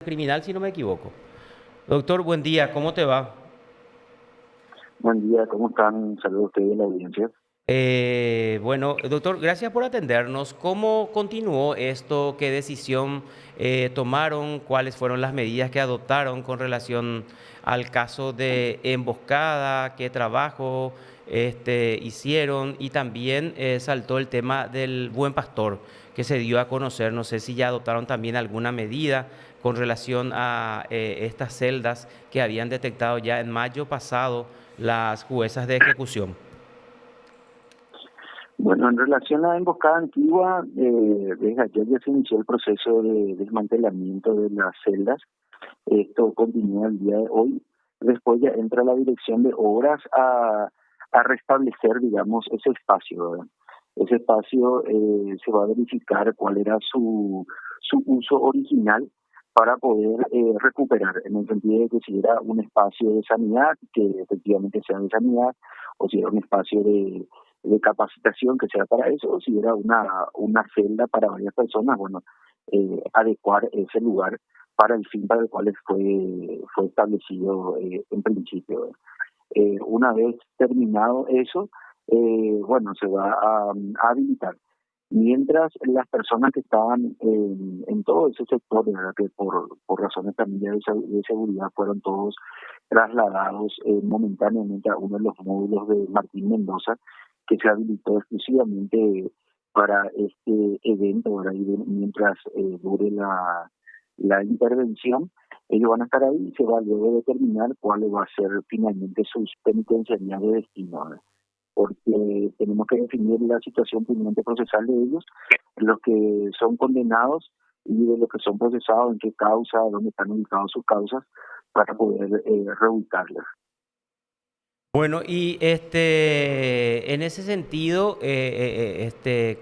criminal, si no me equivoco. Doctor, buen día, ¿cómo te va? Buen día, ¿cómo están? Saludos a ustedes y a la audiencia. Bueno, doctor, gracias por atendernos. ¿Cómo continuó esto? ¿Qué decisión tomaron? ¿Cuáles fueron las medidas que adoptaron con relación al caso de emboscada? ¿Qué trabajo hicieron? Y también saltó el tema del buen pastor que se dio a conocer. No sé si ya adoptaron también alguna medida con relación a estas celdas que habían detectado ya en mayo pasado las juezas de ejecución. Bueno, en relación a la emboscada antigua, desde ayer ya se inició el proceso de desmantelamiento de las celdas. Esto continúa el día de hoy. Después ya entra la dirección de obras a restablecer, digamos, ese espacio, ¿verdad? Ese espacio se va a verificar cuál era su uso original para poder recuperar, en el sentido de que si era un espacio de sanidad, que efectivamente sea de sanidad, o si era un espacio de capacitación que sea para eso, o si era una celda para varias personas, bueno, adecuar ese lugar para el fin para el cual fue establecido en principio. Una vez terminado eso, bueno, se va a habilitar. Mientras las personas que estaban en todo ese sector, ¿verdad? Que por razones también de seguridad fueron todos trasladados momentáneamente a uno de los módulos de Martín Mendoza, que se habilitó exclusivamente para este evento, ¿verdad? Y mientras dure la intervención, ellos van a estar ahí y se va luego a determinar cuál va a ser finalmente su penitenciaría de destino, ¿verdad? Porque tenemos que definir la situación pendiente procesal de ellos, los que son condenados y de los que son procesados, en qué causa, dónde están ubicados sus causas, para poder reubicarlas. Bueno, y en ese sentido,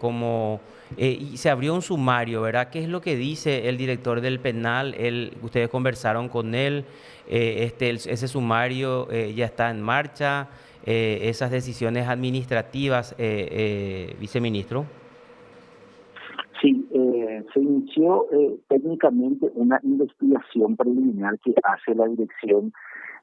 como y se abrió un sumario, ¿verdad? ¿Qué es lo que dice el director del penal? Ustedes conversaron con él, ese sumario ya está en marcha, esas decisiones administrativas, viceministro. Sí, se inició técnicamente una investigación preliminar que hace la Dirección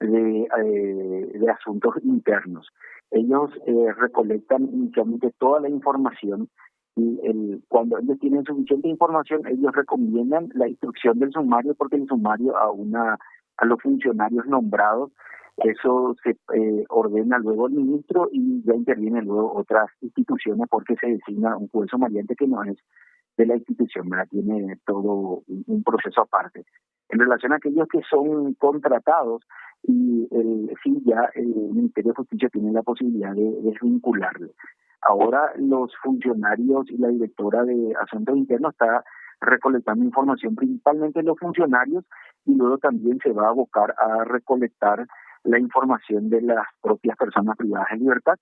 de Asuntos Internos. Ellos recolectan inicialmente toda la información y cuando ellos tienen suficiente información, ellos recomiendan la instrucción del sumario porque el sumario a los funcionarios nombrados, eso se ordena luego el ministro y ya intervienen luego otras instituciones porque se designa un juez sumariante que no es de la institución, ¿verdad? Tiene todo un proceso aparte. En relación a aquellos que son contratados, y sí, ya el Ministerio de Justicia tiene la posibilidad de desvincularle. Ahora los funcionarios y la directora de Asuntos Internos está recolectando información principalmente de los funcionarios y luego también se va a abocar a recolectar la información de las propias personas privadas de libertad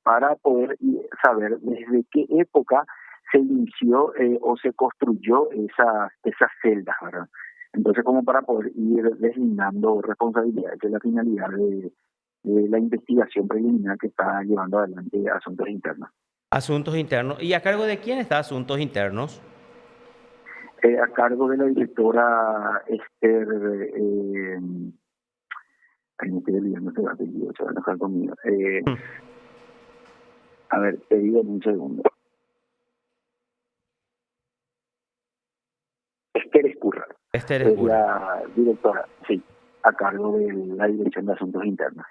para poder saber desde qué época se inició o se construyó esas celdas, ¿verdad? Entonces, como para poder ir deslindando responsabilidades, esa es la finalidad de la investigación preliminar que está llevando adelante Asuntos Internos. Asuntos internos. ¿Y a cargo de quién está Asuntos Internos? A cargo de la directora Esther, ay, me estoy olvidando ese apellido, se va a enojar conmigo. A ver, te digo en un segundo. Esther Escurra Esther es Escura. la directora, sí, a cargo de la Dirección de Asuntos Internos.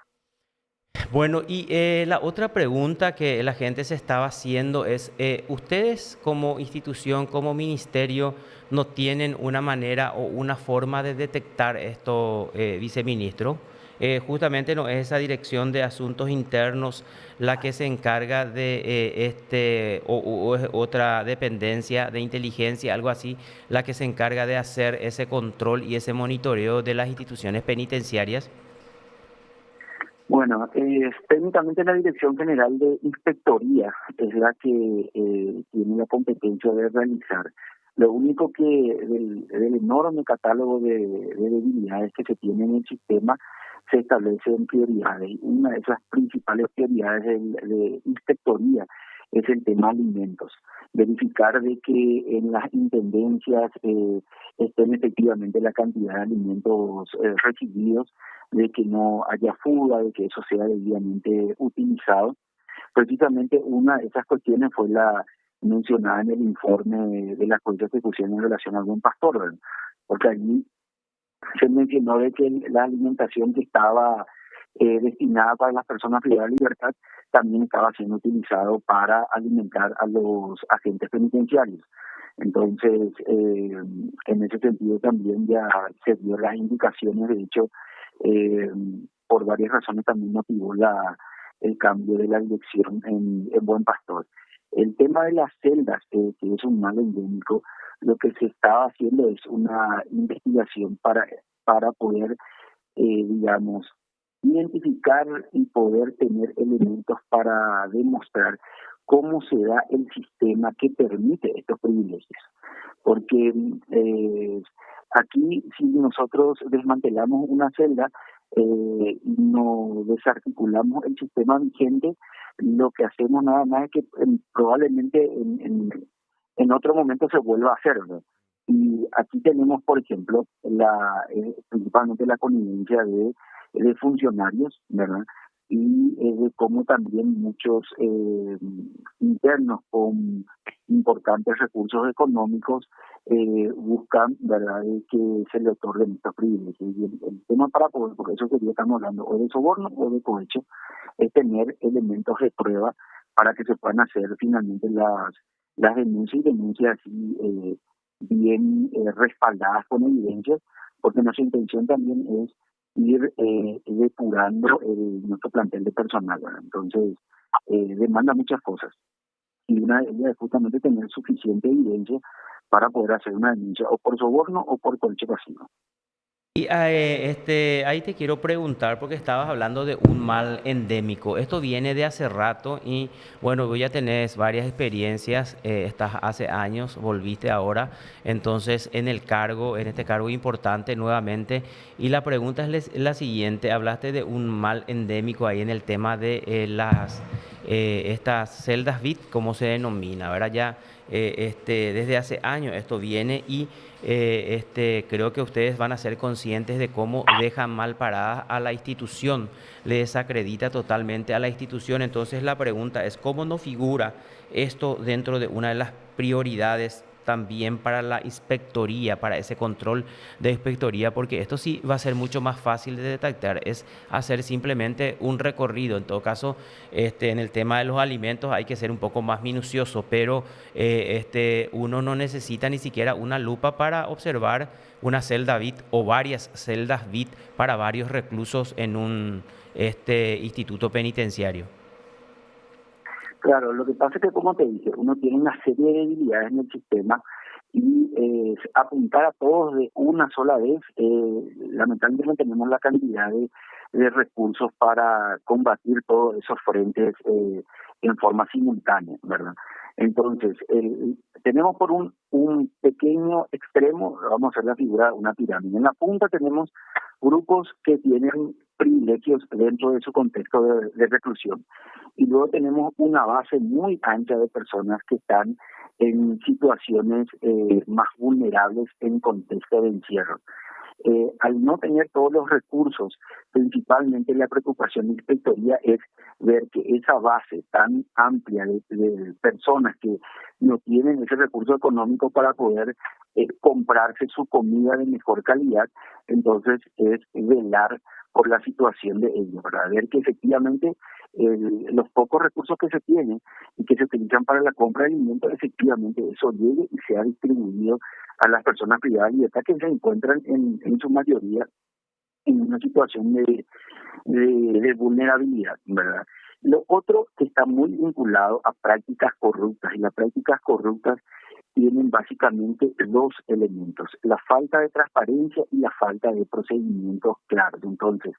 Bueno, y la otra pregunta que la gente se estaba haciendo es, ¿ustedes como institución, como ministerio, no tienen una manera o una forma de detectar esto, viceministro? Justamente no es esa dirección de asuntos internos la que se encarga de o es otra dependencia de inteligencia, algo así, la que se encarga de hacer ese control y ese monitoreo de las instituciones penitenciarias. Bueno, técnicamente la Dirección General de Inspectoría es la que tiene la competencia de realizar. Lo único que del enorme catálogo de debilidades que se tiene en el sistema se establecen prioridades. Una de esas principales prioridades de inspectoría es el tema alimentos. Verificar de que en las intendencias estén efectivamente la cantidad de alimentos recibidos, de que no haya fuga, de que eso sea debidamente utilizado. Precisamente una de esas cuestiones fue la mencionada en el informe de la Corte que pusieron en relación al buen pastor, ¿verdad? Porque allí se mencionó de que la alimentación que estaba destinada para las personas privadas de libertad también estaba siendo utilizado para alimentar a los agentes penitenciarios. Entonces, en ese sentido también ya se dio las indicaciones. De hecho, eh, por varias razones también motivó el cambio de la dirección en Buen Pastor. El tema de las celdas, que es un mal endémico, lo que se estaba haciendo es una investigación para poder, digamos, identificar y poder tener elementos para demostrar cómo se da el sistema que permite estos privilegios. Porque aquí, si nosotros desmantelamos una celda y no desarticulamos el sistema vigente, lo que hacemos nada más es que probablemente en otro momento se vuelva a hacer, ¿no? Y aquí tenemos, por ejemplo, principalmente la connivencia de funcionarios, ¿verdad? Y de cómo también muchos internos con importantes recursos económicos buscan, ¿verdad?, que se le otorguen estos privilegios. Y el tema para poder, por eso sería, estamos hablando o de soborno o de cohecho, es tener elementos de prueba para que se puedan hacer finalmente las denuncias, y denuncias así bien respaldadas con evidencias, porque nuestra intención también es ir depurando nuestro plantel de personal, ¿verdad? Entonces, demanda muchas cosas. Y una de ellas es justamente tener suficiente evidencia para poder hacer una denuncia o por soborno o por cohecho pasivo. Y ahí te quiero preguntar, porque estabas hablando de un mal endémico. Esto viene de hace rato y bueno, vos ya tenés varias experiencias, estás hace años, volviste ahora, entonces en este cargo importante nuevamente. Y la pregunta es la siguiente, hablaste de un mal endémico ahí en el tema de estas celdas VIP, como se denomina, ¿verdad? Ya desde hace años esto viene y creo que ustedes van a ser conscientes de cómo dejan mal parada a la institución, le desacredita totalmente a la institución. Entonces la pregunta es, ¿cómo no figura esto dentro de una de las prioridades también para la inspectoría, para ese control de inspectoría? Porque esto sí va a ser mucho más fácil de detectar, es hacer simplemente un recorrido. En todo caso, en el tema de los alimentos hay que ser un poco más minucioso, pero uno no necesita ni siquiera una lupa para observar una celda VIP o varias celdas VIP para varios reclusos en un instituto penitenciario. Claro, lo que pasa es que, como te dije, uno tiene una serie de debilidades en el sistema y apuntar a todos de una sola vez, lamentablemente no tenemos la cantidad de recursos para combatir todos esos frentes en forma simultánea, ¿verdad? Entonces, tenemos por un pequeño extremo, vamos a hacer la figura de una pirámide. En la punta tenemos grupos que tienen privilegios dentro de su contexto de reclusión. Y luego tenemos una base muy ancha de personas que están en situaciones más vulnerables en contexto de encierro. Al no tener todos los recursos, principalmente la preocupación de inspectoría es ver que esa base tan amplia de personas que no tienen ese recurso económico para poder comprarse su comida de mejor calidad, entonces es velar por la situación de ellos, para ver que efectivamente los pocos recursos que se tienen y que se utilizan para la compra de alimentos, efectivamente eso llegue y sea distribuido a las personas privadas de libertad que se encuentran en su mayoría en una situación de vulnerabilidad, ¿verdad? Lo otro que está muy vinculado a prácticas corruptas, y las prácticas corruptas tienen básicamente dos elementos: la falta de transparencia y la falta de procedimientos claros. Entonces,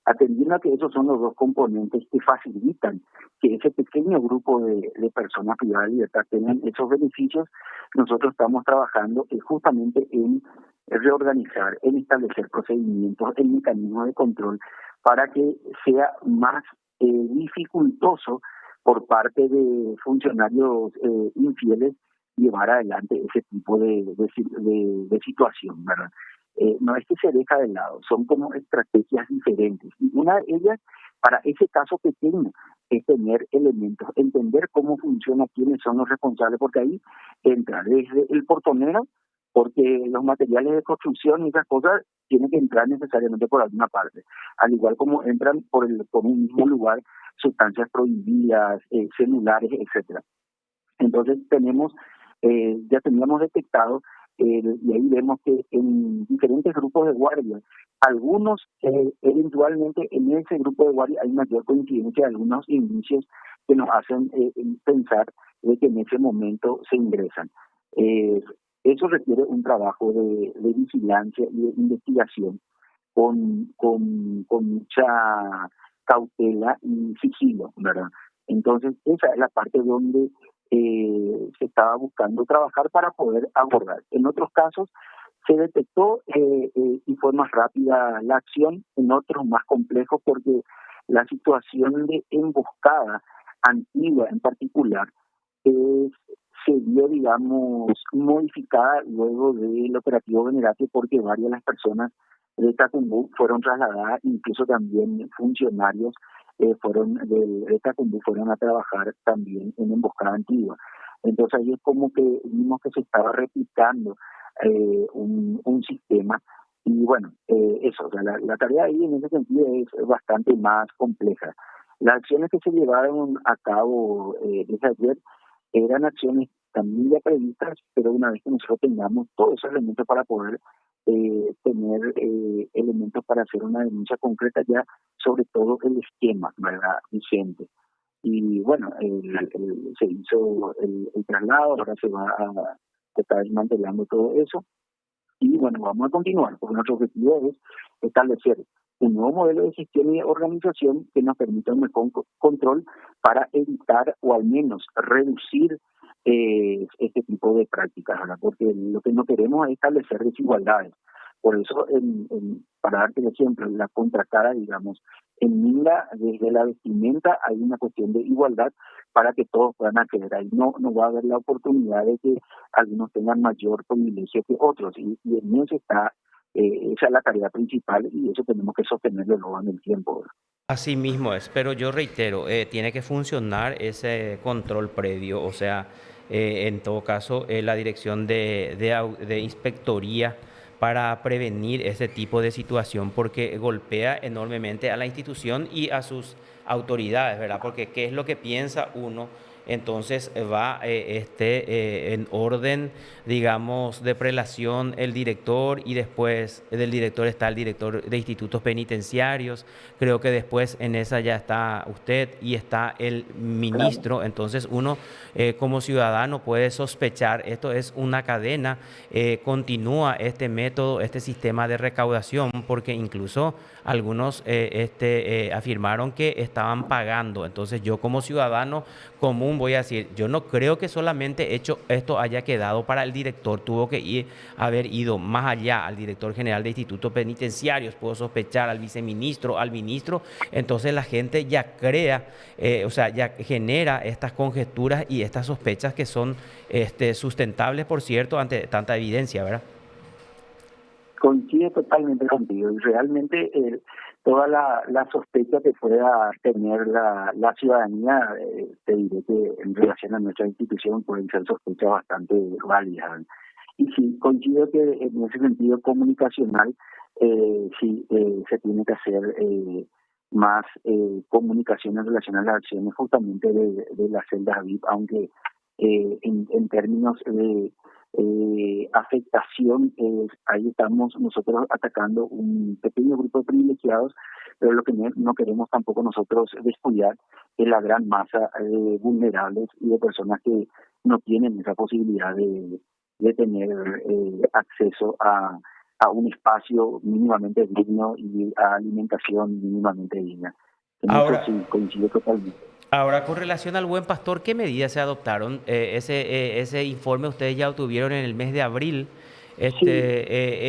atendiendo a que esos son los dos componentes que facilitan que ese pequeño grupo de personas privadas de libertad tengan esos beneficios, nosotros estamos trabajando justamente en reorganizar, en establecer procedimientos, en mecanismos de control para que sea más dificultoso por parte de funcionarios infieles llevar adelante ese tipo de situación, ¿verdad? No es que se deja de lado, son como estrategias diferentes. Y una de ellas, para ese caso pequeño, es tener elementos, entender cómo funciona, quiénes son los responsables, porque ahí entra desde el portonero, porque los materiales de construcción y esas cosas tienen que entrar necesariamente por alguna parte, al igual como entran por un mismo lugar sustancias prohibidas, celulares, etcétera. Entonces ya teníamos detectado, y ahí vemos que en diferentes grupos de guardia, algunos eventualmente en ese grupo de guardia hay mayor coincidencia, algunos indicios que nos hacen pensar de que en ese momento se ingresan. Eh, Eso requiere un trabajo de vigilancia y de investigación con mucha cautela y sigilo, ¿verdad? Entonces, esa es la parte donde se estaba buscando trabajar para poder abordar. En otros casos se detectó y fue más rápida la acción, en otros más complejos porque la situación de emboscada antigua en particular eh, se vio, digamos, modificada luego del operativo Venerati porque varias de las personas de Tacumbú fueron trasladadas, incluso también funcionarios de Tacumbú fueron a trabajar también en emboscada antigua. Entonces ahí es como que vimos que se estaba replicando un sistema y bueno, eso, o sea, la tarea ahí en ese sentido es bastante más compleja. Las acciones que se llevaron a cabo desde ayer eran acciones también ya previstas, pero una vez que nosotros tengamos todos esos elementos para poder tener elementos para hacer una denuncia concreta ya, sobre todo el esquema, ¿verdad?, vigente. Y bueno, se hizo el traslado, ahora se está desmantelando todo eso. Y bueno, vamos a continuar, porque nuestro objetivo es establecer un nuevo modelo de gestión y organización que nos permita un mejor control para evitar o al menos reducir este tipo de prácticas, ¿verdad? Porque lo que no queremos es establecer desigualdades. Por eso, para darte el ejemplo, la contracara, digamos, en Minga, desde la vestimenta hay una cuestión de igualdad para que todos puedan acceder. Ahí no va a haber la oportunidad de que algunos tengan mayor privilegio que otros, y en eso está, esa es la tarea principal y eso tenemos que sostenerlo luego en el tiempo, ¿verdad? Así mismo es, pero yo reitero, tiene que funcionar ese control previo, o sea, en todo caso, la dirección de inspectoría para prevenir ese tipo de situación, porque golpea enormemente a la institución y a sus autoridades, ¿verdad? Porque ¿qué es lo que piensa uno? Entonces va en orden, digamos, de prelación el director y después del director está el director de institutos penitenciarios. Creo que después en esa ya está usted y está el Claro. ministro. Entonces uno como ciudadano puede sospechar, esto es una cadena, continúa este método, este sistema de recaudación, porque incluso algunos afirmaron que estaban pagando. Entonces yo como ciudadano común voy a decir, yo no creo que solamente esto haya quedado para el director, tuvo que haber ido más allá al director general de institutos penitenciarios, puedo sospechar al viceministro, al ministro. Entonces la gente ya crea, o sea, ya genera estas conjeturas y estas sospechas que son sustentables, por cierto, ante tanta evidencia, ¿verdad? Coincide totalmente contigo y realmente toda la sospecha que pueda tener la ciudadanía, te diré que en relación a nuestra institución pueden ser sospechas bastante válidas. Y sí, coincido que en ese sentido comunicacional, sí, se tiene que hacer más comunicación en relación a las acciones justamente de las celdas VIP, aunque en términos de afectación, ahí estamos nosotros atacando un pequeño grupo de privilegiados, pero lo que no queremos tampoco nosotros descuidar es la gran masa de vulnerables y de personas que no tienen esa posibilidad de tener acceso a un espacio mínimamente digno y a alimentación mínimamente digna. En eso Ahora, sí, coincido totalmente. Ahora, con relación al Buen Pastor, ¿qué medidas se adoptaron? Ese informe ustedes ya obtuvieron en el mes de abril. Sí,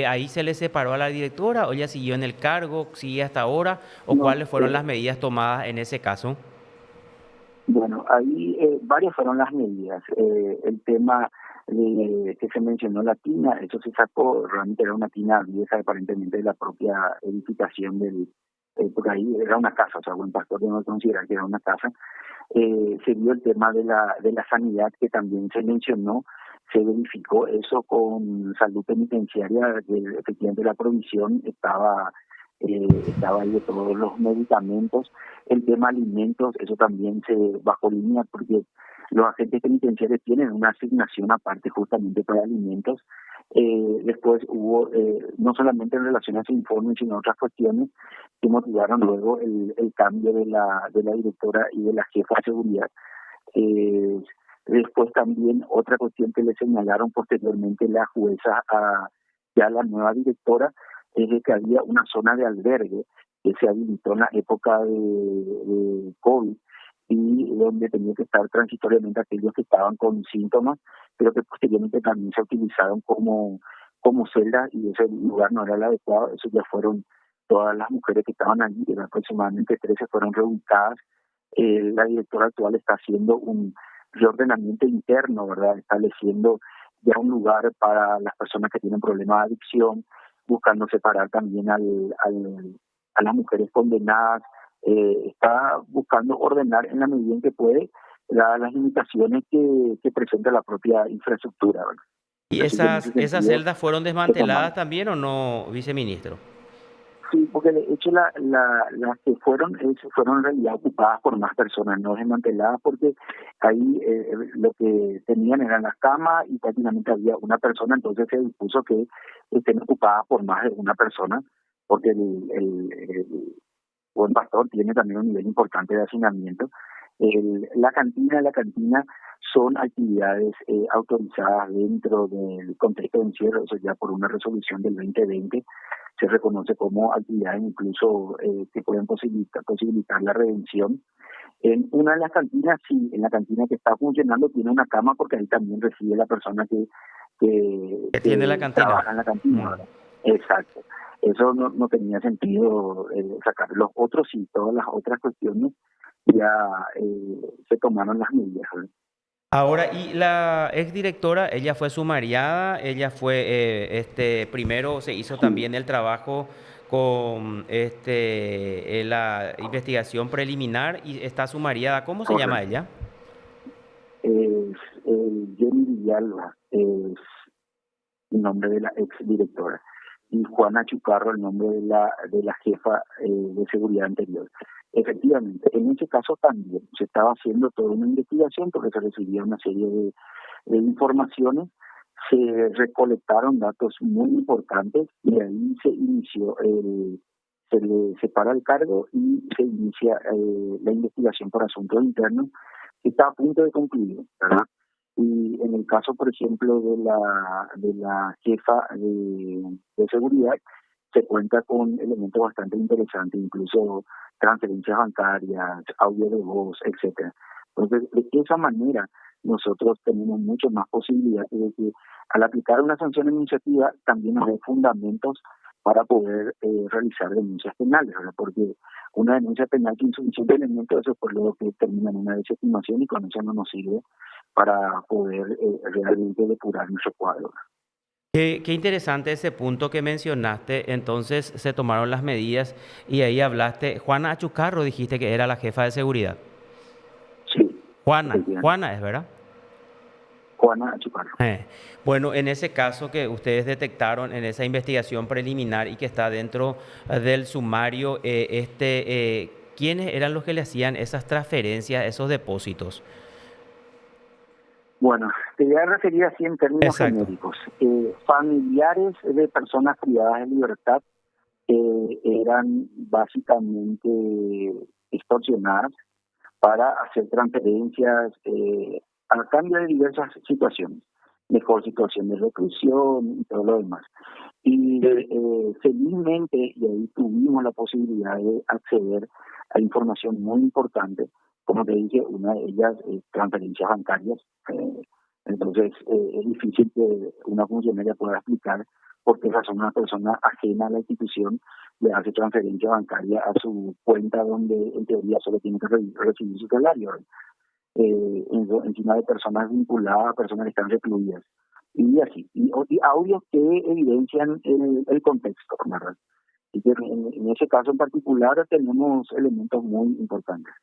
¿Ahí se le separó a la directora o ella siguió en el cargo, sigue hasta ahora? ¿O no, cuáles fueron las medidas tomadas en ese caso? Bueno, ahí varias fueron las medidas. El tema que se mencionó la tina, eso se sacó, realmente era una tina vieja aparentemente de la propia edificación porque ahí era una casa, o sea, buen pastor no considera que era una casa. Se vio el tema de la sanidad que también se mencionó, se verificó eso con salud penitenciaria, que efectivamente la provisión estaba ahí de todos los medicamentos. El tema alimentos, eso también se bajó línea porque los agentes penitenciarios tienen una asignación aparte justamente para alimentos. Después hubo, no solamente en relación a ese informe, sino otras cuestiones que motivaron luego el cambio de la directora y de la jefa de seguridad. Eh, Después también otra cuestión que le señalaron posteriormente la jueza a ya la nueva directora es de que había una zona de albergue que se habilitó en la época de COVID y donde tenía que estar transitoriamente aquellos que estaban con síntomas, pero que posteriormente también se utilizaron como celda y ese lugar no era el adecuado. Eso ya fueron todas las mujeres que estaban allí, eran aproximadamente 13, fueron reubicadas. La directora actual está haciendo un reordenamiento interno, ¿verdad? Estableciendo ya un lugar para las personas que tienen problemas de adicción, buscando separar también a las mujeres condenadas. Está buscando ordenar en la medida en que puede, dadas las limitaciones que presenta la propia infraestructura, ¿verdad? ¿Y Así que en ese esas sentido celdas fueron se tomaron. desmanteladas también o no, viceministro? Sí, porque de hecho las que fueron en realidad ocupadas por más personas, no desmanteladas, porque ahí lo que tenían eran las camas y prácticamente había una persona, entonces se dispuso que estén ocupadas por más de una persona, porque el buen pastor tiene también un nivel importante de hacinamiento. La cantina son actividades autorizadas dentro del contexto de encierro, eso ya por una resolución del 2020 se reconoce como actividades incluso que pueden posibilitar la redención. En una de las cantinas, sí, en la cantina que está funcionando tiene una cama porque ahí también reside la persona ¿Qué tiene la que cantina? trabaja en la cantina, Mm. ¿verdad? Exacto. Eso no tenía sentido sacar. Los otros sí, todas las otras cuestiones ya se tomaron las medidas, ¿verdad? Ahora, y la exdirectora, ella fue sumariada, ella fue, primero se hizo Sí, también el trabajo con la investigación preliminar y está sumariada. ¿Cómo se llama correcto. ella? Es Jenny Villalba, es el nombre de la ex directora, y Juana Chucarro el nombre de la jefa de seguridad anterior. Efectivamente, en ese caso también se estaba haciendo toda una investigación porque se recibía una serie de informaciones, se recolectaron datos muy importantes y ahí se le separa el cargo y se inicia la investigación por asuntos internos que está a punto de concluir, ¿verdad? Y en el caso, por ejemplo, de la jefa de seguridad, se cuenta con elementos bastante interesantes, incluso transferencias bancarias, audio de voz, etcétera. Entonces, de esa manera, nosotros tenemos mucho más posibilidades de que al aplicar una sanción administrativa también nos dé fundamentos para poder realizar denuncias penales, ¿verdad? Porque una denuncia penal que insuficiente elemento, eso es lo que termina en una desestimación y con eso no nos sirve para poder realmente depurar nuestro cuadro. Qué interesante ese punto que mencionaste. Entonces se tomaron las medidas y ahí hablaste. Juana Achucarro dijiste que era la jefa de seguridad. Sí, Juana, efectivamente. Juana es, ¿verdad? Juana Chucarro. Eh, Bueno, en ese caso que ustedes detectaron en esa investigación preliminar y que está dentro del sumario, ¿quiénes eran los que le hacían esas transferencias, esos depósitos? Bueno, te voy a referir así en términos Exacto. genéricos. Familiares de personas privadas de libertad eran básicamente extorsionadas para hacer transferencias a cambio de diversas situaciones, mejor situación de reclusión y todo lo demás. Y felizmente, y ahí tuvimos la posibilidad de acceder a información muy importante, como te dije, una de ellas es transferencias bancarias. Entonces, es difícil que una funcionaria pueda explicar por qué razón una persona ajena a la institución le hace transferencia bancaria a su cuenta donde en teoría solo tiene que recibir su salario. encima de personas vinculadas, personas que están recluidas. Y así, y audios que evidencian el contexto, ¿verdad? Y que en ese caso en particular tenemos elementos muy importantes.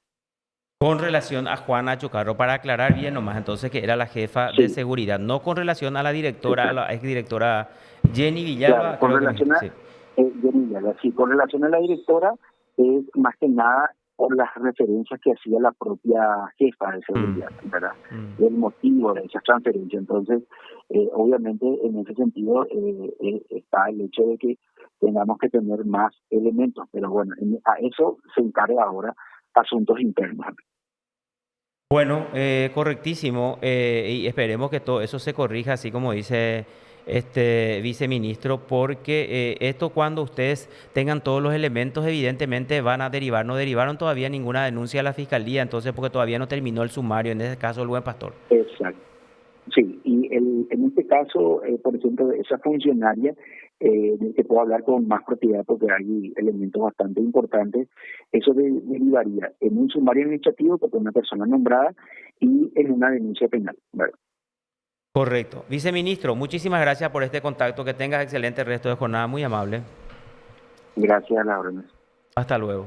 Con relación a Juana Chocarro, para aclarar bien nomás, entonces que era la jefa de Sí, seguridad, no con relación a la sí, directora, a claro. la exdirectora Jenny Claro, Villalba, con creo que me relación dijiste, a, sí. sí, con relación a la directora, es más que nada por las referencias que hacía la propia jefa de Mm, seguridad, ¿verdad? mm. El motivo de esa transferencia. Entonces, obviamente, en ese sentido, está el hecho de que tengamos que tener más elementos, pero bueno, a eso se encarga ahora asuntos internos. Bueno, correctísimo, y esperemos que todo eso se corrija, así como dice este viceministro, porque esto cuando ustedes tengan todos los elementos, evidentemente van a derivar. No derivaron todavía ninguna denuncia a la fiscalía, entonces porque todavía no terminó el sumario, en ese caso el buen pastor. Exacto. Sí, y en este caso, por ejemplo, esa funcionaria, del que puedo hablar con más propiedad porque hay elementos bastante importantes, eso derivaría en un sumario administrativo por una persona nombrada y en una denuncia penal, ¿verdad? Correcto. Viceministro, muchísimas gracias por este contacto. Que tengas excelente resto de jornada, muy amable. Gracias a las órdenes. Hasta luego.